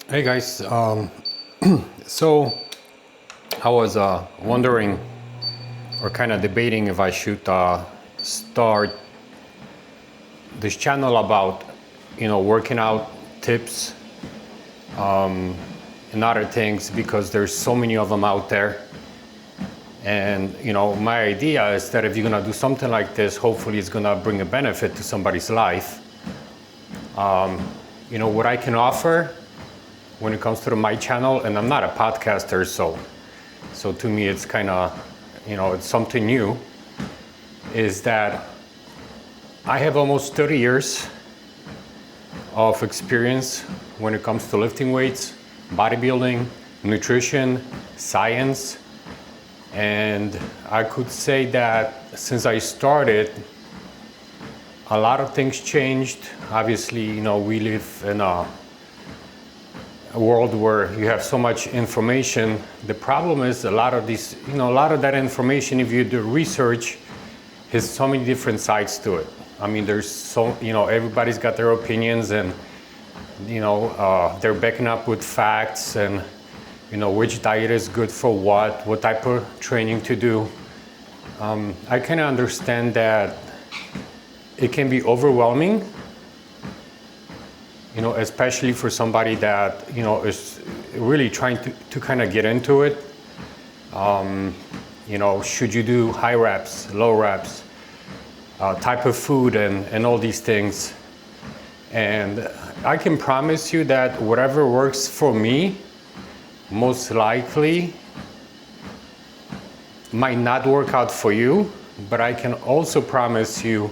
Hey guys, so I was wondering or kind of debating if I should start this channel about, working out tips and other things because there's so many of them out there. And, my idea is that if you're gonna do something like this, hopefully it's gonna bring a benefit to somebody's life. What I can offer when it comes to my channel, and I'm not a podcaster, so to me it's kind of, it's something new, is that I have almost 30 years of experience when it comes to lifting weights, bodybuilding, nutrition, science, and I could say that since I started, a lot of things changed. Obviously, we live in a world where you have so much information. The problem is a lot of that information, if you do research, has so many different sides to it. I mean, everybody's got their opinions, and they're backing up with facts, and which diet is good for what type of training to do. I kind of understand that it can be overwhelming, especially for somebody that, is really trying to kind of get into it. Should you do high reps, low reps, type of food, and all these things. And I can promise you that whatever works for me, most likely might not work out for you, but I can also promise you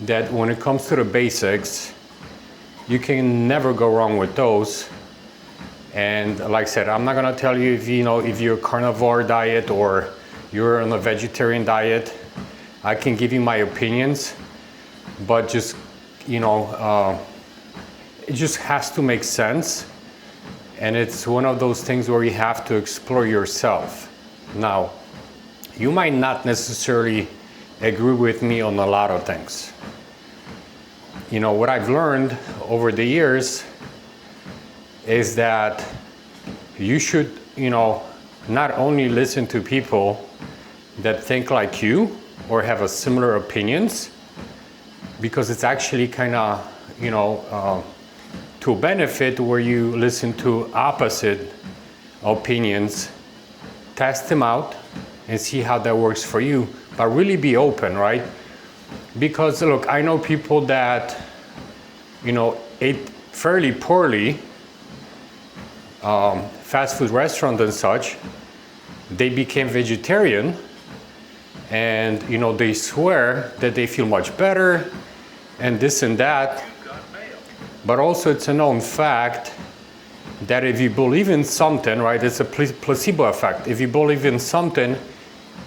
that when it comes to the basics, you can never go wrong with those. And like I said, I'm not gonna tell you if you're a carnivore diet or you're on a vegetarian diet. I can give you my opinions, but just, it just has to make sense. And it's one of those things where you have to explore yourself. Now, you might not necessarily agree with me on a lot of things. What I've learned over the years is that you should, not only listen to people that think like you or have a similar opinions, because it's actually kind of, to a benefit where you listen to opposite opinions, test them out and see how that works for you, but really be open, right? Because look, I know people that, ate fairly poorly, fast food restaurant and such. They became vegetarian, and they swear that they feel much better and this and that. But also it's a known fact that if you believe in something, right, it's a placebo effect. If you believe in something,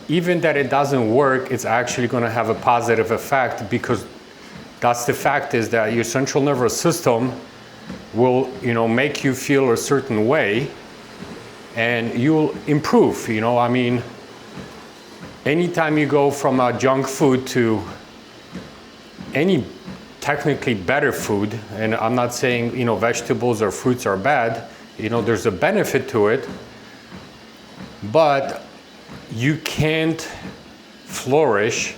even that it doesn't work, it's actually going to have a positive effect, because that's the fact, is that your central nervous system will, make you feel a certain way, and you'll improve. Anytime you go from a junk food to any technically better food, and I'm not saying, vegetables or fruits are bad, there's a benefit to it, but you can't flourish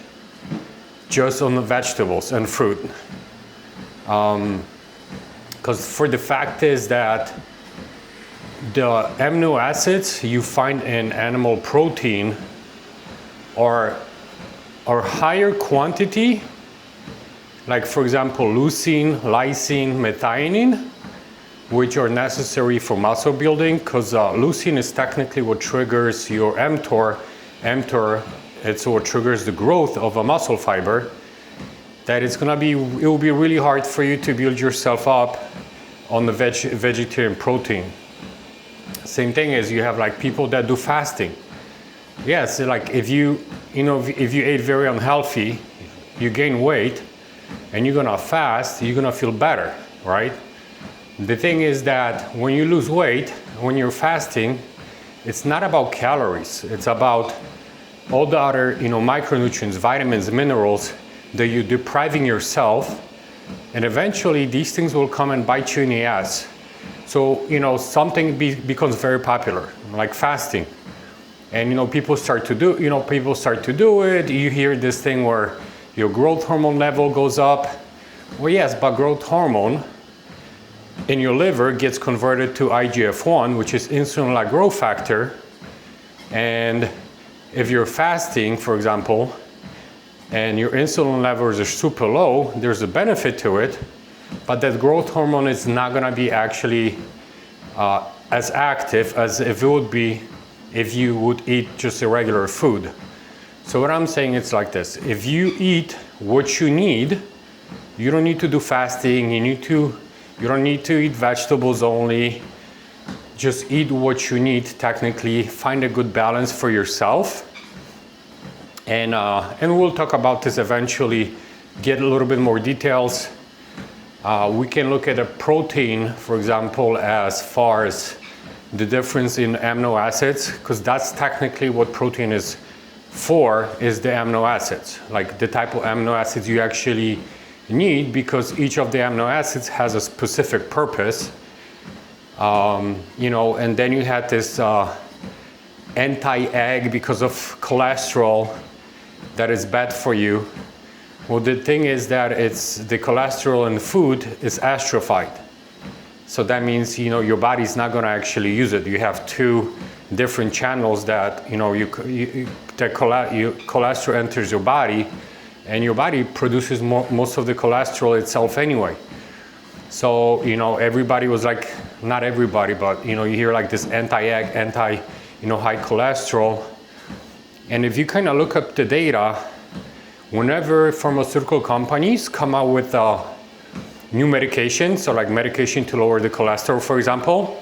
just on the vegetables and fruit. Because for the fact is that the amino acids you find in animal protein are higher quantity, like for example leucine, lysine, methionine, which are necessary for muscle building, because leucine is technically what triggers your mTOR. mTOR, it's what triggers the growth of a muscle fiber. That it will be really hard for you to build yourself up on the vegetarian protein. Same thing as you have like people that do fasting. Yes, like if you ate very unhealthy, you gain weight, and you're gonna fast, you're gonna feel better, right? The thing is that when you lose weight, when you're fasting, it's not about calories. It's about all the other, micronutrients, vitamins, minerals that you're depriving yourself, and eventually these things will come and bite you in the ass. So, something becomes very popular, like fasting. And, people start to do it. You hear this thing where your growth hormone level goes up. Well, yes, but growth hormone in your liver gets converted to IGF-1, which is insulin-like growth factor. And if you're fasting, for example, and your insulin levels are super low, there's a benefit to it, but that growth hormone is not gonna be actually as active as if it would be if you would eat just a regular food. So what I'm saying is like this: if you eat what you need, you don't need to do fasting, you don't need to eat vegetables only. Just eat what you need technically, find a good balance for yourself. And we'll talk about this eventually, get a little bit more details. We can look at a protein, for example, as far as the difference in amino acids, because that's technically what protein is for, is the amino acids, like the type of amino acids you actually need, because each of the amino acids has a specific purpose. And then you had this anti-egg because of cholesterol that is bad for you. Well, the thing is that it's the cholesterol in food is atrophied. So that means, your body's not going to actually use it. You have two different channels that, cholesterol enters your body, and your body produces most of the cholesterol itself anyway. So, everybody was like, not everybody, but, you hear like this anti-egg, high cholesterol. And if you kind of look up the data, whenever pharmaceutical companies come out with new medications, so like medication to lower the cholesterol, for example,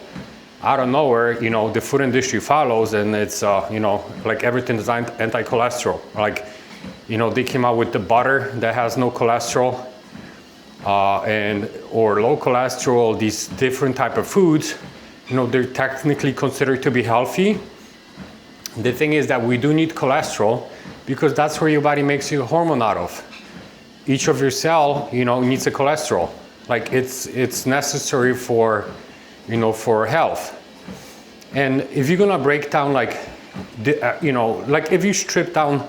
out of nowhere, the food industry follows, and it's, like everything is anti-cholesterol. Like, they came out with the butter that has no cholesterol, or low cholesterol, these different type of foods, they're technically considered to be healthy. The thing is that we do need cholesterol because that's where your body makes your hormone out of. Each of your cell, needs a cholesterol. Like it's necessary for, for health. And if you're gonna break down like if you strip down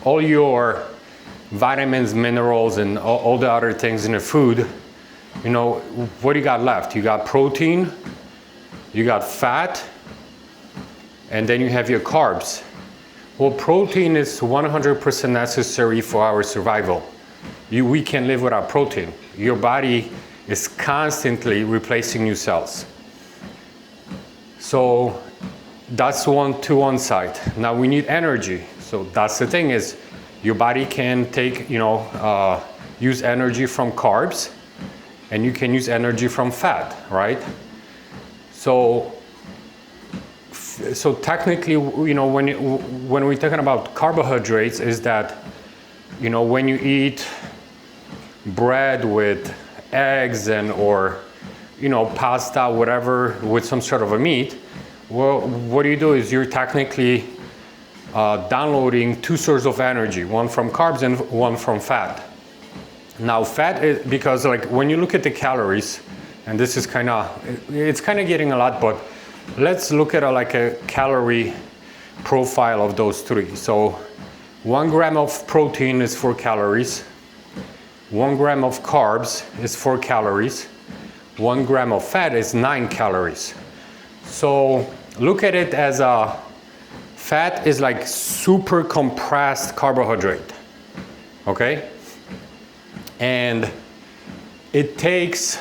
all your vitamins, minerals, and all the other things in the food, what do you got left? You got protein, you got fat, and then you have your carbs. Well, protein is 100% necessary for our survival. We can't live without protein. Your body is constantly replacing new cells. So that's to one side. Now we need energy. So that's the thing is, your body can take, use energy from carbs, and you can use energy from fat, right? So technically, when we're talking about carbohydrates, is that, when you eat bread with eggs or pasta, whatever, with some sort of a meat, well, what you do is you're technically downloading two sources of energy, one from carbs and one from fat. Now fat is, because like when you look at the calories, and this is it's kind of getting a lot, but let's look at a calorie profile of those three. So 1 gram of protein is 4 calories, 1 gram of carbs is 4 calories, 1 gram of fat is 9 calories. So look at it as fat is like super compressed carbohydrate, okay? And it takes,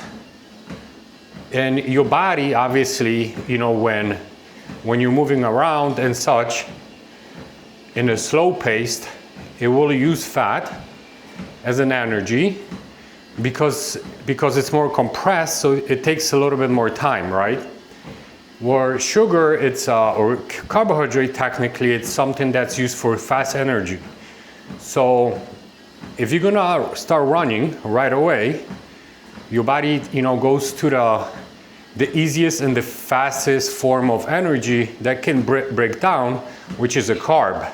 and your body obviously, when you're moving around and such, in a slow pace, it will use fat as an energy because it's more compressed, so it takes a little bit more time, right? Where sugar, or carbohydrate, technically, it's something that's used for fast energy. So if you're gonna start running right away, your body, goes to the easiest and the fastest form of energy that can break down, which is a carb.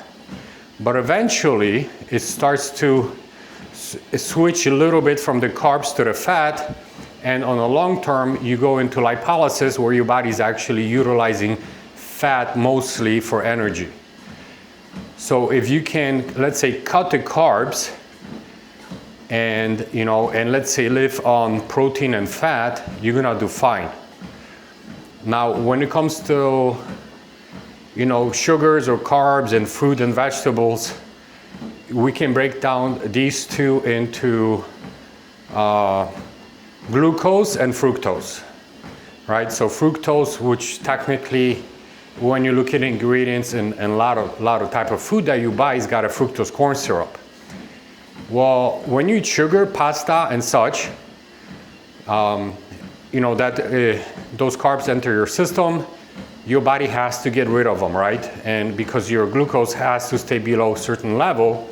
But eventually, it starts to switch a little bit from the carbs to the fat, And on the long term, you go into lipolysis where your body's actually utilizing fat mostly for energy. So if you can, let's say, cut the carbs and, you know, and let's say live on protein and fat, you're gonna do fine. Now, when it comes to, you know, sugars or carbs and fruit and vegetables, we can break down these two into glucose and fructose, right? So fructose, which technically, when you look at ingredients in a lot of type of food that you buy, it's got a fructose corn syrup. Well, when you eat sugar, pasta, and such, you know that those carbs enter your system, your body has to get rid of them, right? And because your glucose has to stay below a certain level,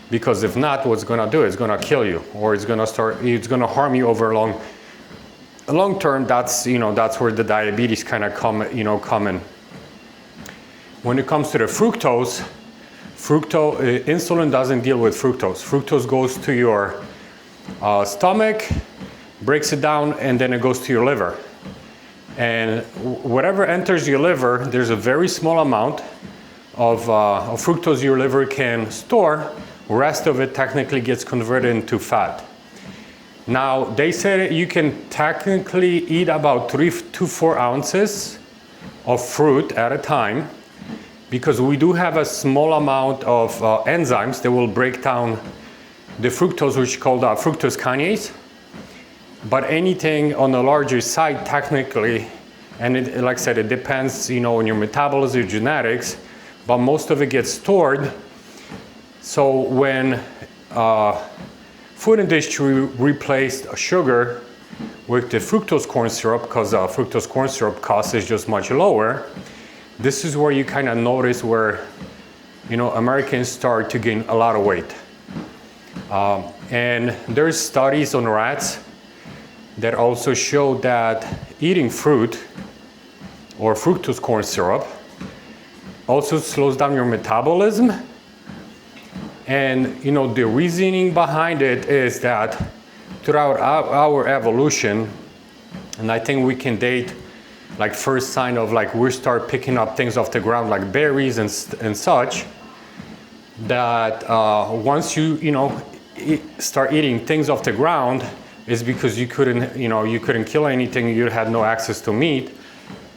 because if not, what's gonna do? It's gonna kill you, or it's gonna harm you over a long term. That's, you know, that's where the diabetes kind of come in. When it comes to the fructose, insulin doesn't deal with fructose. Fructose goes to your stomach, breaks it down, and then it goes to your liver. And whatever enters your liver, there's a very small amount of fructose your liver can store. The rest of it technically gets converted into fat. Now, they say you can technically eat about 3 to 4 ounces of fruit at a time, because we do have a small amount of enzymes that will break down the fructose, which is called fructose kinase. But anything on the larger side, technically, and it, like I said, it depends, you know, on your metabolism, your genetics, but most of it gets stored. So when food industry replaced sugar with the fructose corn syrup, because fructose corn syrup cost is just much lower, this is where you kind of notice where, you know, Americans start to gain a lot of weight. And there's studies on rats that also show that eating fruit or fructose corn syrup also slows down your metabolism. And, you know, the reasoning behind it is that throughout our evolution, and I think we can date like first sign of like we start picking up things off the ground like berries and such, that once you start eating things off the ground, is because you couldn't kill anything, you had no access to meat.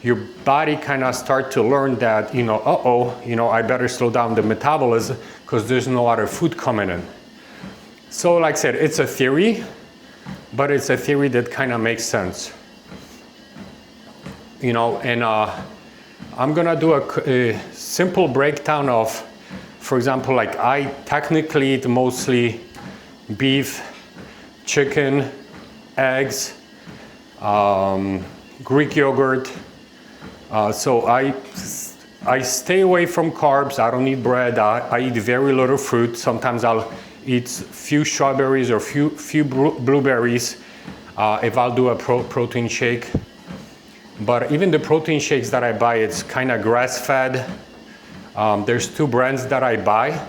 Your body kind of start to learn that, I better slow down the metabolism because there's no other food coming in. So like I said, it's a theory, but it's a theory that kind of makes sense. And I'm gonna do a simple breakdown of, for example, like I technically eat mostly beef, chicken, eggs, Greek yogurt. So I stay away from carbs. I don't eat bread. I eat very little fruit. Sometimes I'll eat few strawberries or few blueberries if I'll do a protein shake. But even the protein shakes that I buy, it's kind of grass-fed. There's 2 brands that I buy.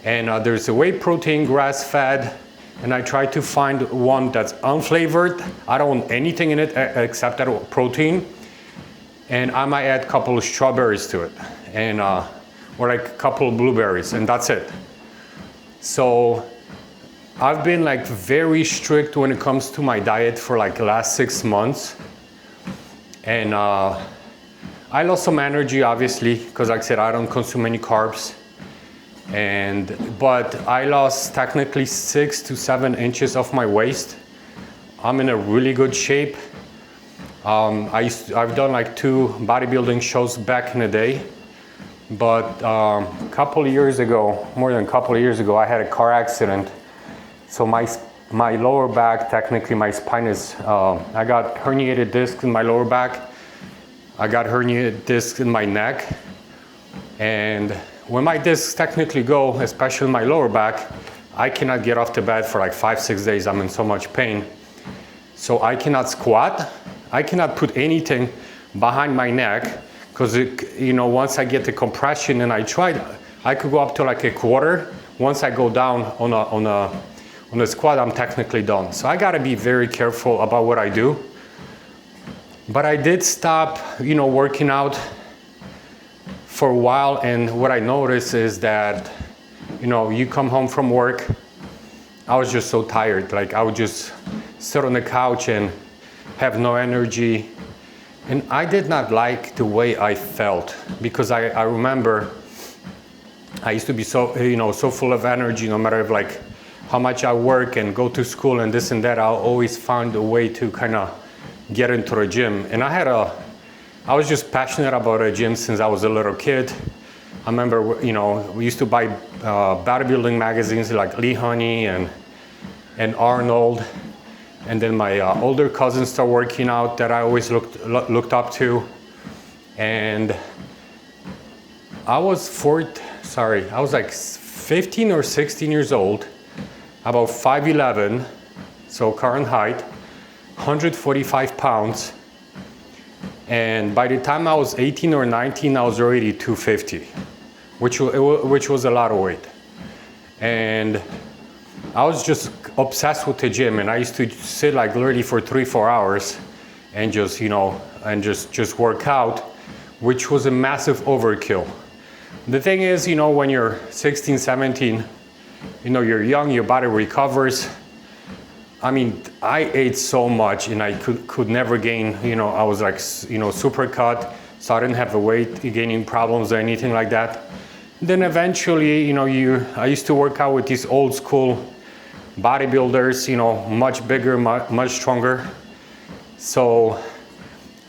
And there's a whey protein, grass-fed, and I try to find one that's unflavored. I don't want anything in it except that protein. And I might add a couple of strawberries to it, and or like a couple of blueberries, and that's it. So I've been like very strict when it comes to my diet for like the last 6 months. And I lost some energy, obviously, because like I said, I don't consume any carbs. But I lost technically 6 to 7 inches off my waist. I'm in a really good shape. I've done like 2 bodybuilding shows back in the day, but a couple of years ago, more than a couple of years ago, I had a car accident. So my lower back, technically my spine is, I got herniated discs in my lower back. I got herniated discs in my neck. And when my discs technically go, especially in my lower back, I cannot get off the bed for like 5-6 days. I'm in so much pain. So I cannot squat. I cannot put anything behind my neck because once I get the compression and I could go up to like a quarter. Once I go down on on the squat, I'm technically done. So I gotta be very careful about what I do. But I did stop, working out for a while, and what I noticed is that, you come home from work, I was just so tired. Like I would just sit on the couch and have no energy. And I did not like the way I felt, because I remember I used to be so, so full of energy, no matter like how much I work and go to school and this and that, I'll always find a way to kind of get into the gym. And I was just passionate about a gym since I was a little kid. I remember, we used to buy bodybuilding magazines like Lee Honey and Arnold. And then my older cousins started working out that I always looked up to. And I was like 15 or 16 years old, about 5'11", so current height, 145 pounds. And by the time I was 18 or 19, I was already 250, which was a lot of weight. And I was just obsessed with the gym, and I used to sit like literally for 3-4 hours and just work out, which was a massive overkill. The thing is, when you're 16, 17, you're young, your body recovers. I mean, I ate so much and I could never gain, I was like, super cut, so I didn't have the weight gaining problems or anything like that. Then eventually, I used to work out with these old school bodybuilders, much bigger, much stronger. So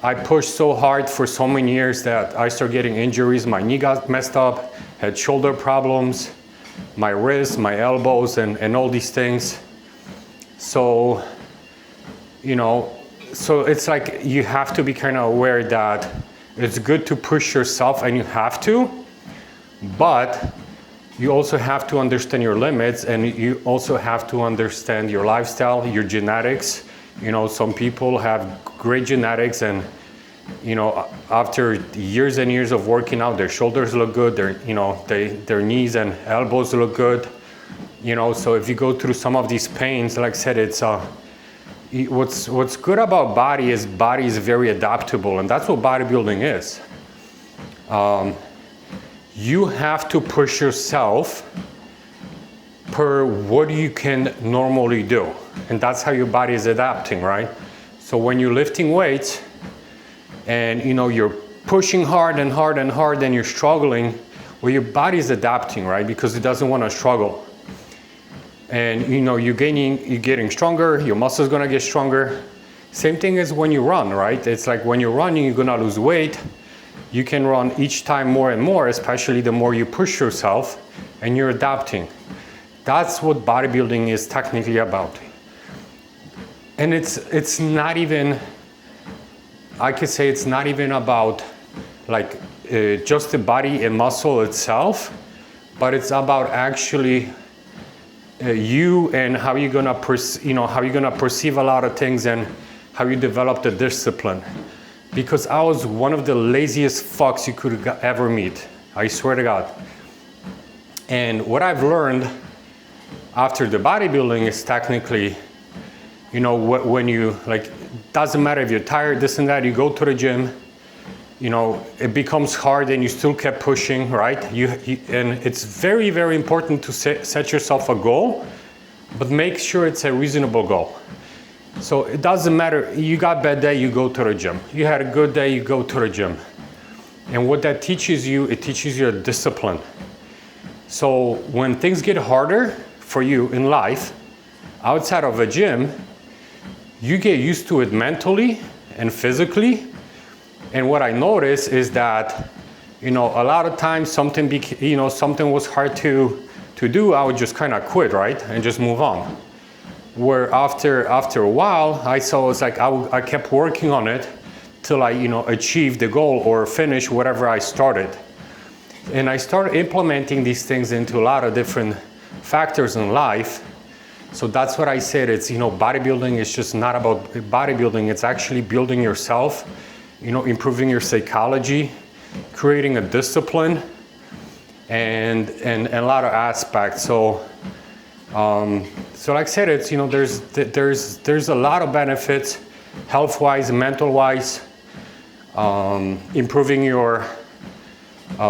I pushed so hard for so many years that I started getting injuries. My knee got messed up, had shoulder problems, my wrists, my elbows, and all these things. So, so it's like you have to be kind of aware that it's good to push yourself, and you have to, but you also have to understand your limits, and you also have to understand your lifestyle, your genetics. Some people have great genetics, and after years and years of working out, their shoulders look good, their knees and elbows look good. So if you go through some of these pains, like I said, it's what's good about body is very adaptable, and that's what bodybuilding is. You have to push yourself per what you can normally do, and that's how your body is adapting, right? So when you're lifting weights and you're pushing hard and hard and hard and you're struggling, well, your body is adapting, right? Because it doesn't want to struggle. And you're getting stronger, your muscles gonna get stronger. Same thing as when you run, right? It's like when you're running, you're gonna lose weight. You can run each time more and more, especially the more you push yourself, and you're adapting. That's what bodybuilding is technically about. And it's not even, I could say it's not even about like just the body and muscle itself, but it's about actually you and how you're gonna perceive a lot of things, and how you develop the discipline. Because I was one of the laziest fucks you could ever meet, I swear to God. And what I've learned after the bodybuilding is technically, when you doesn't matter if you're tired, this and that, you go to the gym, it becomes hard and you still kept pushing, right? And it's very, very important to set yourself a goal, but make sure it's a reasonable goal. So it doesn't matter, you got a bad day, you go to the gym. You had a good day, you go to the gym. And what that teaches you, it teaches you a discipline. So when things get harder for you in life, outside of a gym, you get used to it mentally and physically. And what I noticed is that, a lot of times something was hard to do, I would just kind of quit, right? And just move on. Where after a while, I saw it's like I kept working on it till I, achieved the goal or finish whatever I started. And I started implementing these things into a lot of different factors in life. So that's what I said, it's, bodybuilding is just not about bodybuilding, it's actually building yourself, improving your psychology, creating a discipline, and a lot of aspects. So So like I said, it's, there's a lot of benefits, health-wise, mental-wise, improving your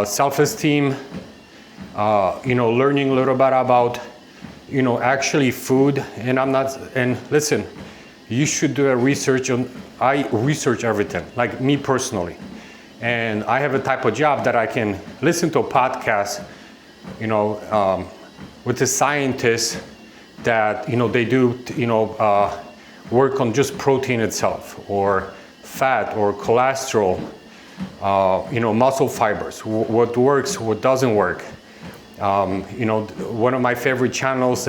self-esteem, learning a little bit about, actually food. And listen, you should do a research on, I research everything, like me personally. And I have a type of job that I can listen to a podcast, with the scientists that, they do, work on just protein itself, or fat, or cholesterol, muscle fibers, what works, what doesn't work. One of my favorite channels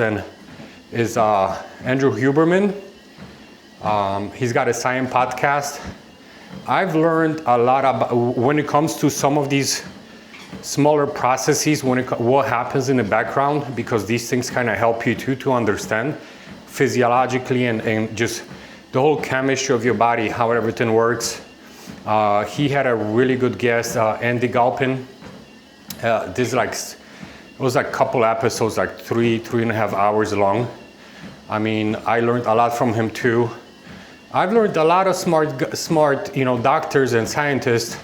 is Andrew Huberman. He's got a science podcast. I've learned a lot about when it comes to some of these smaller processes, what happens in the background, because these things kind of help you too to understand physiologically and just the whole chemistry of your body, how everything works. He had a really good guest, Andy Galpin. It was like a couple episodes, like three and a half hours long. I mean, I learned a lot from him too. I've learned a lot of smart, doctors and scientists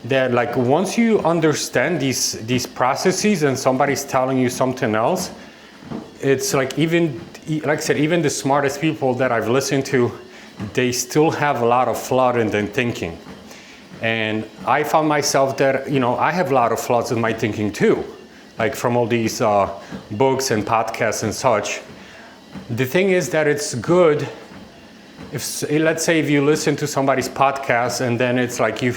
that, like, once you understand these processes and somebody's telling you something else, it's like, like I said, even the smartest people that I've listened to, they still have a lot of flaw in their thinking. And I found myself that, I have a lot of flaws in my thinking too, like from all these books and podcasts and such. The thing is that it's good let's say if you listen to somebody's podcast and then it's like you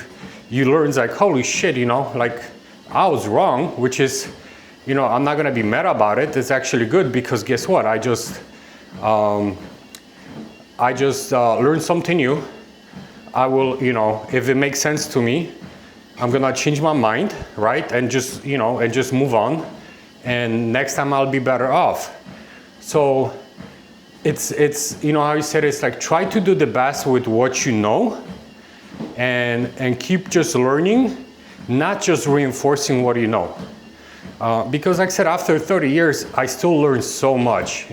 learn, it's like, holy shit, like I was wrong, which is, I'm not gonna be mad about it. It's actually good, because guess what? I just learned something new. I will, if it makes sense to me, I'm gonna change my mind, right? And just, and just move on. And next time I'll be better off. So it's how you said, it's like, try to do the best with what you know, and keep just learning, not just reinforcing what you know. Because like I said, after 30 years, I still learn so much.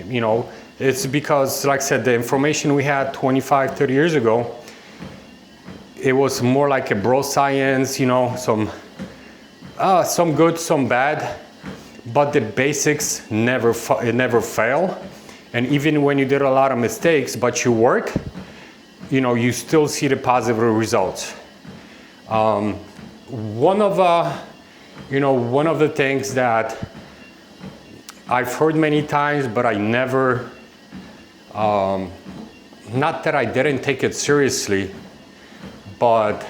It's because, like I said, the information we had 25, 30 years ago, it was more like a bro science, some good, some bad, but the basics never fail. And even when you did a lot of mistakes, but you work, you still see the positive results. One of the things that I've heard many times, but I never, not that I didn't take it seriously, but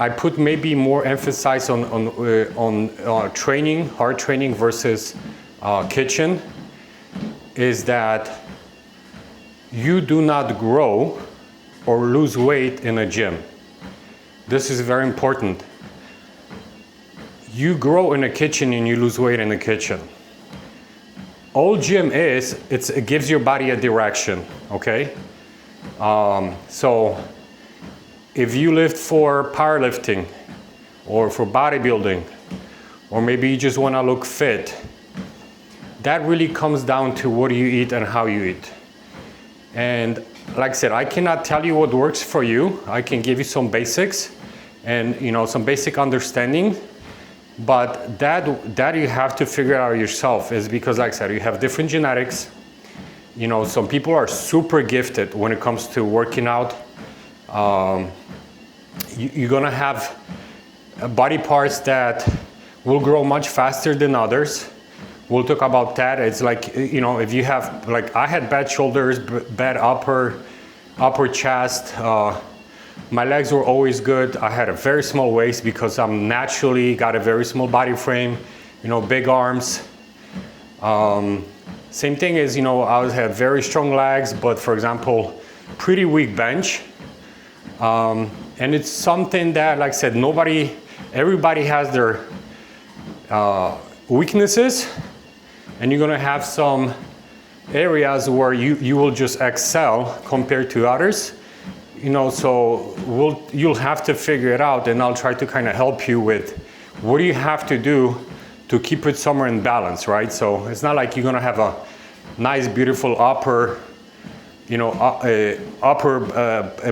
I put maybe more emphasis on training, hard training versus kitchen, is that you do not grow or lose weight in a gym. This is very important. You grow in a kitchen and you lose weight in the kitchen. All gym is, it gives your body a direction, okay? So if you lift for powerlifting or for bodybuilding, or maybe you just want to look fit, that really comes down to what you eat and how you eat. And like I said, I cannot tell you what works for you. I can give you some basics and some basic understanding, but that you have to figure out yourself, is because, like I said, you have different genetics. Some people are super gifted when it comes to working out. You're gonna have body parts that will grow much faster than others. We'll talk about that. It's like, if you have, like, I had bad shoulders, bad upper chest. My legs were always good. I had a very small waist because I'm naturally got a very small body frame, big arms. Same thing is, I had very strong legs, but for example, pretty weak bench. And it's something that, like I said, everybody has their weaknesses. And you're gonna have some areas where you will just excel compared to others. So you'll have to figure it out, and I'll try to kind of help you with what do you have to do to keep it somewhere in balance, right? So it's not like you're gonna have nice, beautiful upper,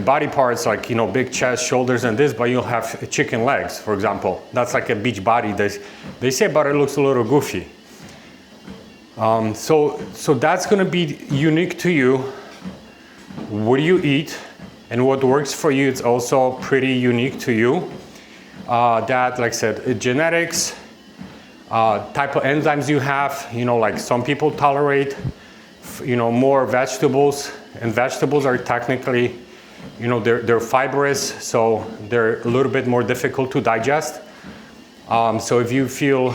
body parts, like, big chest, shoulders, and this, but you'll have chicken legs, for example. That's like a beach body. They say, but it looks a little goofy. So that's going to be unique to you. What do you eat, and what works for you? It's also pretty unique to you. That, like I said, genetics, type of enzymes you have. Like some people tolerate, more vegetables. And vegetables are technically, they're fibrous, so they're a little bit more difficult to digest. So if you feel,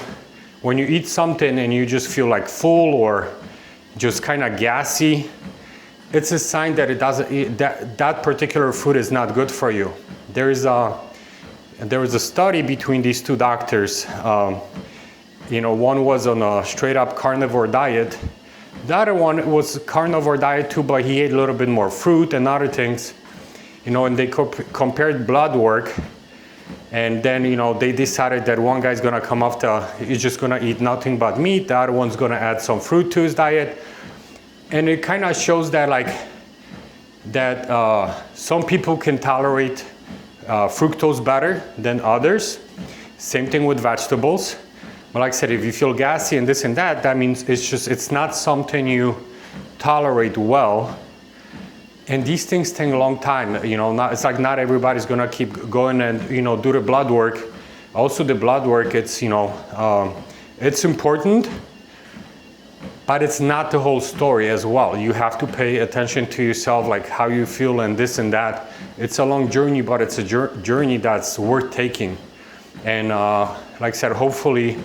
when you eat something and you just feel like full or just kind of gassy, it's a sign that that particular food is not good for you. There was a study between these two doctors. One was on a straight up carnivore diet. The other one was carnivore diet too, but he ate a little bit more fruit and other things, and they compared blood work, and then, they decided that one guy's gonna come off he's just gonna eat nothing but meat, the other one's gonna add some fruit to his diet, and it kind of shows that some people can tolerate fructose better than others. Same thing with vegetables. But like I said, if you feel gassy and this and that, that means it's not something you tolerate well. And these things take a long time. It's like not everybody's gonna keep going and, do the blood work. Also the blood work, it's important, but it's not the whole story as well. You have to pay attention to yourself, like how you feel and this and that. It's a long journey, but it's a journey that's worth taking. And like I said, hopefully,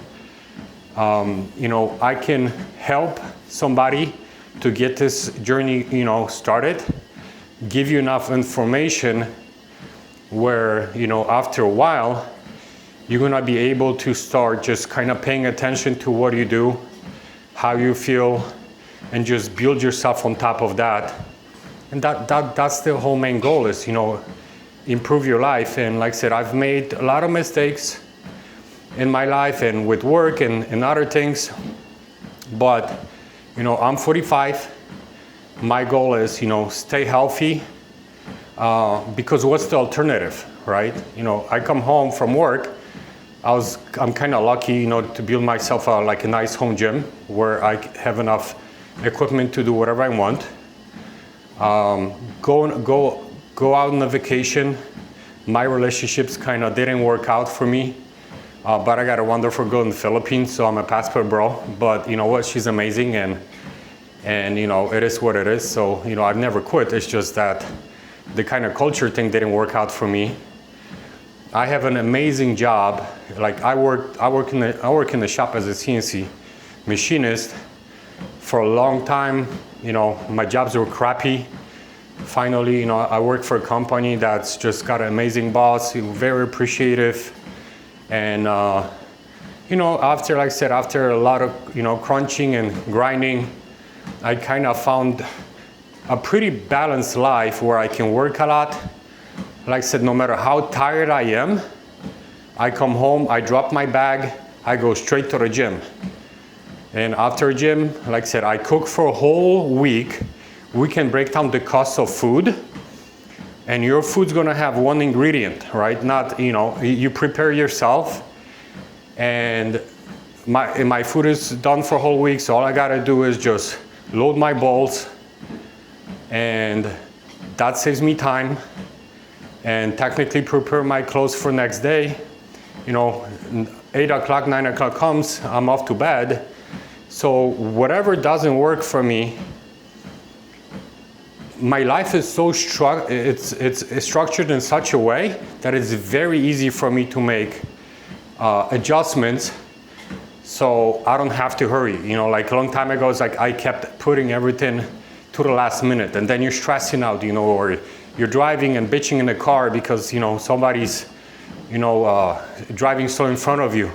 I can help somebody to get this journey, started, give you enough information where, after a while, you're gonna be able to start just kind of paying attention to what you do, how you feel, and just build yourself on top of that. And that's the whole main goal is, improve your life. And like I said, I've made a lot of mistakes in my life and with work and other things, but I'm 45. My goal is stay healthy, because what's the alternative, right? I come home from work, I'm kind of lucky to build myself like a nice home gym where I have enough equipment to do whatever I want. Go out on a vacation. My relationships kind of didn't work out for me. But I got a wonderful girl in the Philippines, so I'm a passport bro. But you know what? She's amazing, and it is what it is. So I've never quit. It's just that the kind of culture thing didn't work out for me. I have an amazing job. Like I work in the shop as a CNC machinist for a long time. My jobs were crappy. Finally, I work for a company that's just got an amazing boss, very appreciative. And, after, like I said, after a lot of, crunching and grinding, I kind of found a pretty balanced life where I can work a lot. Like I said, no matter how tired I am, I come home, I drop my bag, I go straight to the gym. And after gym, like I said, I cook for a whole week. We can break down the cost of food. And your food's gonna have one ingredient, right? Not, you prepare yourself, and my food is done for a whole week, so all I gotta do is just load my bowls, and that saves me time, and technically prepare my clothes for next day. 8 o'clock, 9 o'clock comes, I'm off to bed. So whatever doesn't work for me, my life is so it's structured in such a way that it's very easy for me to make adjustments, so I don't have to hurry. Like a long time ago, it's like I kept putting everything to the last minute, and then you're stressing out, or you're driving and bitching in the car because somebody's driving slow in front of you.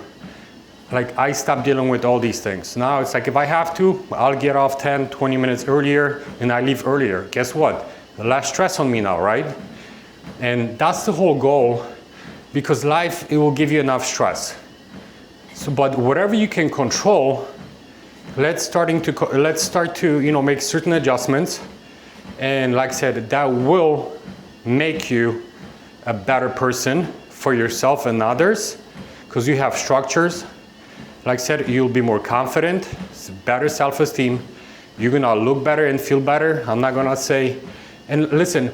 Like I stopped dealing with all these things. Now it's like if I have to, I'll get off 10, 20 minutes earlier and I leave earlier. Guess what? Less stress on me now, right? And that's the whole goal, because life, it will give you enough stress. So, but whatever you can control, let's start to, you know, make certain adjustments. And like I said, that will make you a better person for yourself and others, because you have structures. Like I said, you'll be more confident, better self-esteem. You're gonna look better and feel better. I'm not gonna say, and listen,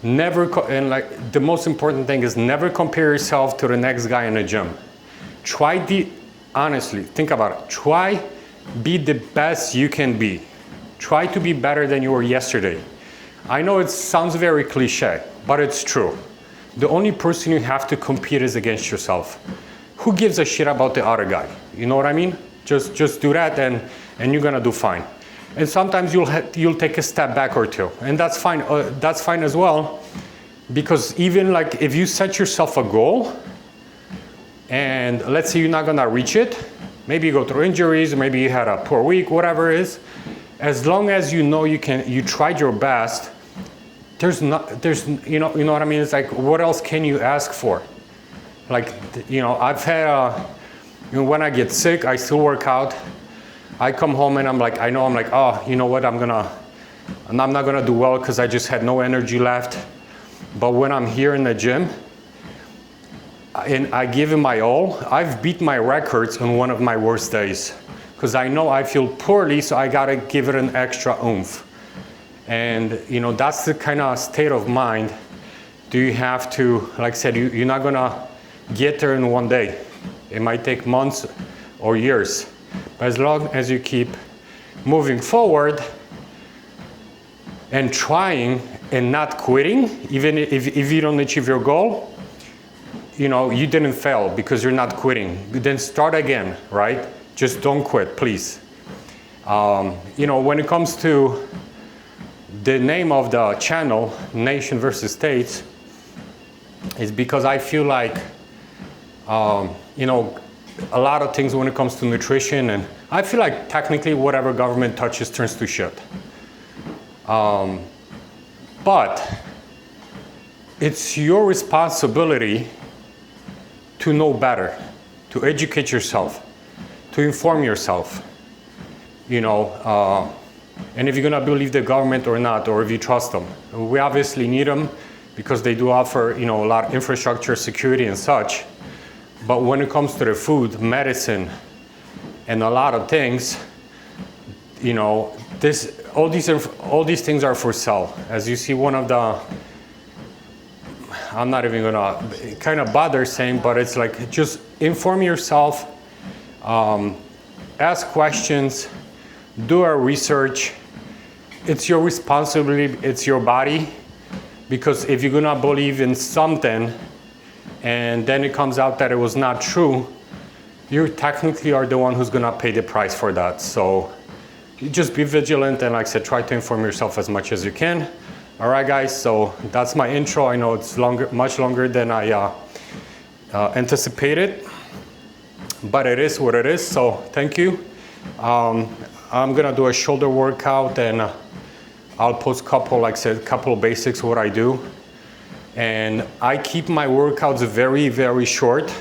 and like the most important thing is never compare yourself to the next guy in the gym. Honestly, think about it. Try be the best you can be. Try to be better than you were yesterday. I know it sounds very cliche, but it's true. The only person you have to compete is against yourself. Who gives a shit about the other guy? You know what I mean? Just do that and you're gonna do fine. And sometimes you'll take a step back or two, and that's fine. That's fine as well, because even like if you set yourself a goal, and let's say you're not gonna reach it, maybe you go through injuries, maybe you had a poor week, whatever it is. As long as you know you tried your best, there's you know what I mean. It's like, what else can you ask for? Like, you know, I've had you know, when I get sick, I still work out. I come home and I'm like, oh, you know what, I'm not gonna do well because I just had no energy left. But when I'm here in the gym and I give it my all, I've beat my records on one of my worst days, because I know I feel poorly, so I gotta give it an extra oomph. And you know, that's the kind of state of mind do you have to, like I said, you're not gonna get there in one day. It might take months or years. But as long as you keep moving forward and trying and not quitting, even if you don't achieve your goal, you know, you didn't fail because you're not quitting. Then start again, right? Just don't quit, please. You know, when it comes to the name of the channel, Nation versus States, is because I feel like, you know, a lot of things when it comes to nutrition, and I feel like technically whatever government touches turns to shit. But it's your responsibility to know better, to educate yourself, to inform yourself, you know, and if you're gonna believe the government or not, or if you trust them. We obviously need them because they do offer, you know, a lot of infrastructure, security and such. But when it comes to the food, medicine, and a lot of things, you know, all these things are for sale. As you see, one of the, I'm not even gonna kind of bother saying, but it's like, just inform yourself, ask questions, do our research. It's your responsibility, it's your body, because if you're gonna believe in something and then it comes out that it was not true, you technically are the one who's gonna pay the price for that. So you just be vigilant, and like I said, try to inform yourself as much as you can. All right, guys, so that's my intro. I know it's much longer than I anticipated, but it is what it is, so thank you. I'm gonna do a shoulder workout, and I'll post like I said, couple basics what I do. And I keep my workouts very, very short.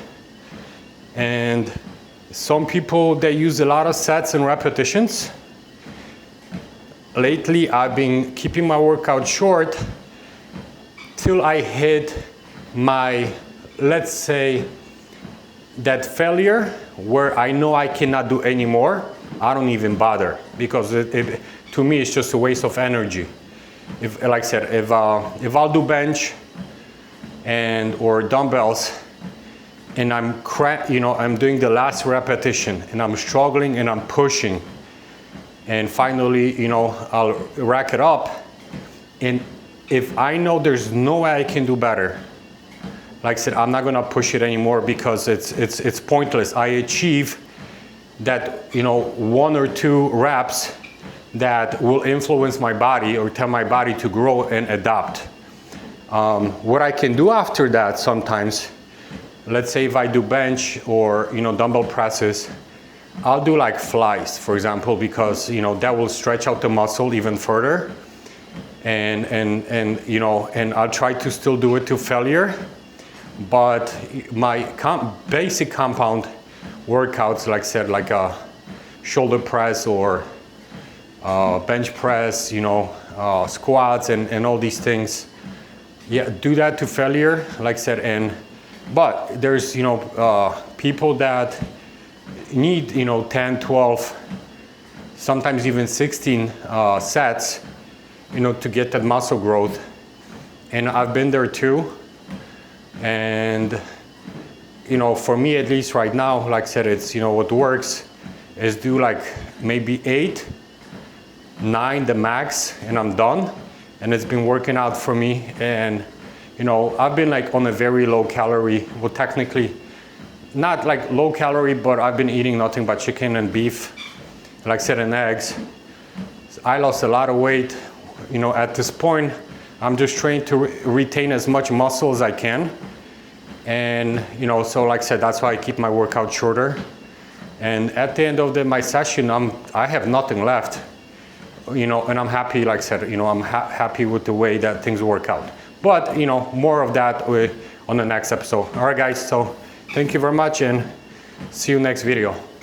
And some people, they use a lot of sets and repetitions. Lately, I've been keeping my workout short till I hit my, let's say, that failure where I know I cannot do anymore. I don't even bother, because to me, it's just a waste of energy. If, like I said, if I'll do bench or dumbbells, and I'm doing the last repetition, and I'm struggling and I'm pushing, and finally, you know, I'll rack it up, and if I know there's no way I can do better, like I said, I'm not gonna push it anymore, because it's pointless. I achieve that, you know, 1 or 2 reps that will influence my body or tell my body to grow and adapt. What I can do after that sometimes, let's say if I do bench or, you know, dumbbell presses, I'll do like flies, for example, because, you know, that will stretch out the muscle even further, and you know, and I'll try to still do it to failure. But my basic compound workouts, like I said, like shoulder press or bench press, you know, squats and all these things. Yeah, do that to failure, like I said. But there's, you know, people that need, you know, 10, 12, sometimes even 16 sets, you know, to get that muscle growth. And I've been there too. And, you know, for me at least right now, like I said, it's, you know, what works is do like maybe 8, 9 the max, and I'm done. And it's been working out for me. And, you know, I've been like on a very low calorie, well, technically not like low calorie, but I've been eating nothing but chicken and beef, like I said, and eggs. I lost a lot of weight. You know, at this point, I'm just trying to retain as much muscle as I can. And, you know, so like I said, that's why I keep my workout shorter. And at the end of my session, I have nothing left, you know, and I'm happy, like I said, you know, I'm happy with the way that things work out. But, you know, more of that on the next episode. All right, guys, so thank you very much and see you next video.